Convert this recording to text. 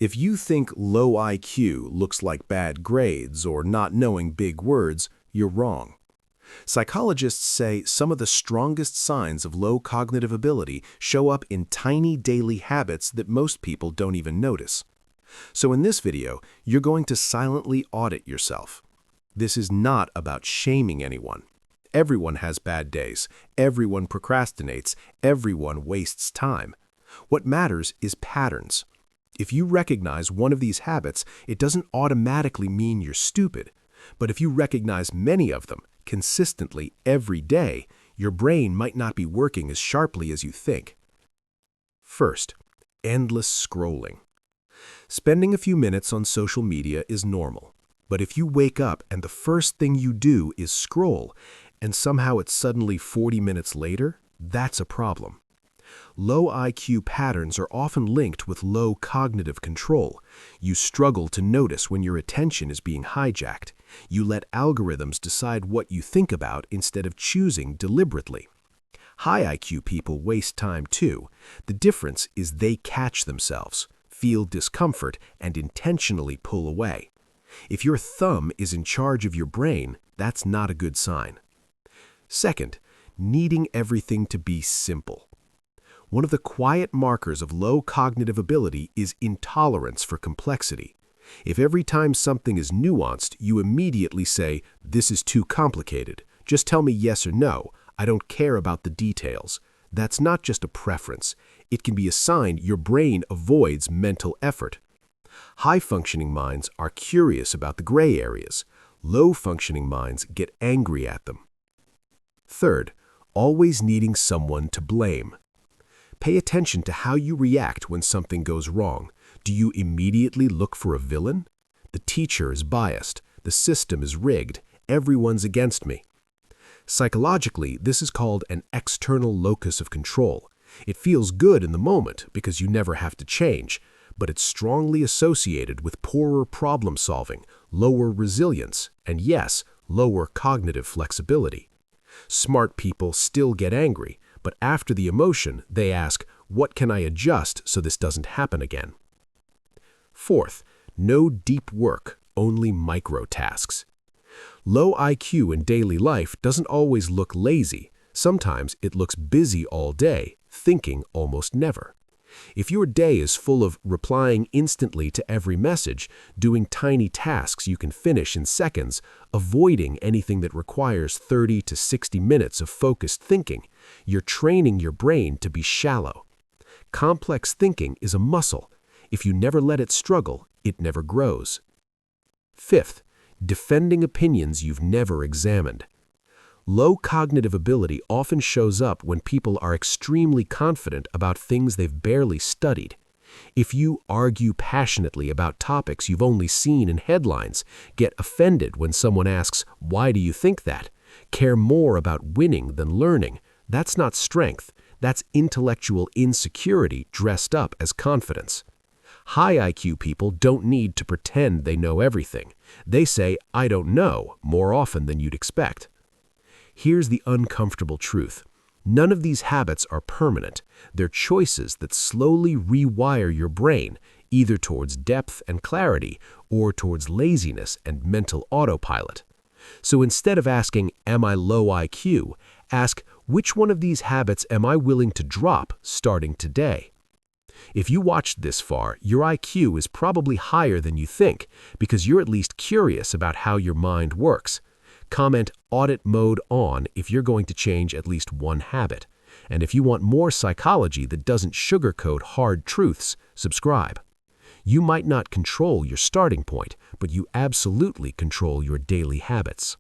If you think low IQ looks like bad grades or not knowing big words, you're wrong. Psychologists say some of the strongest signs of low cognitive ability show up in tiny daily habits that most people don't even notice. So in this video, you're going to silently audit yourself. This is not about shaming anyone. Everyone has bad days, everyone procrastinates, everyone wastes time. What matters is patterns. If you recognize one of these habits, it doesn't automatically mean you're stupid. But if you recognize many of them, consistently every day, your brain might not be working as sharply as you think. First, endless scrolling. Spending a few minutes on social media is normal. But if you wake up and the first thing you do is scroll, and somehow it's suddenly 40 minutes later, that's a problem. Low IQ patterns are often linked with low cognitive control. You struggle to notice when your attention is being hijacked. You let algorithms decide what you think about instead of choosing deliberately. High IQ people waste time too. The difference is they catch themselves, feel discomfort, and intentionally pull away. If your thumb is in charge of your brain, that's not a good sign. Second, needing everything to be simple. One of the quiet markers of low cognitive ability is intolerance for complexity. If every time something is nuanced, you immediately say, "This is too complicated. Just tell me yes or no. I don't care about the details." That's not just a preference. It can be a sign your brain avoids mental effort. High-functioning minds are curious about the gray areas. Low-functioning minds get angry at them. Third, always needing someone to blame. Pay attention to how you react when something goes wrong. Do you immediately look for a villain? The teacher is biased. The system is rigged. Everyone's against me. Psychologically, this is called an external locus of control. It feels good in the moment because you never have to change, but it's strongly associated with poorer problem solving, lower resilience, and yes, lower cognitive flexibility. Smart people still get angry, but after the emotion, they ask, "What can I adjust so this doesn't happen again?" Fourth, no deep work, only micro tasks. Low IQ in daily life doesn't always look lazy. Sometimes it looks busy all day, thinking almost never. If your day is full of replying instantly to every message, doing tiny tasks you can finish in seconds, avoiding anything that requires 30 to 60 minutes of focused thinking, you're training your brain to be shallow. Complex thinking is a muscle. If you never let it struggle, it never grows. Fifth, defending opinions you've never examined. Low cognitive ability often shows up when people are extremely confident about things they've barely studied. If you argue passionately about topics you've only seen in headlines, get offended when someone asks, "Why do you think that?" care more about winning than learning, that's not strength, that's intellectual insecurity dressed up as confidence. High IQ people don't need to pretend they know everything. They say, "I don't know," more often than you'd expect. Here's the uncomfortable truth. None of these habits are permanent. They're choices that slowly rewire your brain, either towards depth and clarity or towards laziness and mental autopilot. So instead of asking, "Am I low IQ?" ask, "Which one of these habits am I willing to drop starting today?" If you watched this far, your IQ is probably higher than you think because you're at least curious about how your mind works. Comment "Audit Mode On" if you're going to change at least one habit. And if you want more psychology that doesn't sugarcoat hard truths, subscribe. You might not control your starting point, but you absolutely control your daily habits.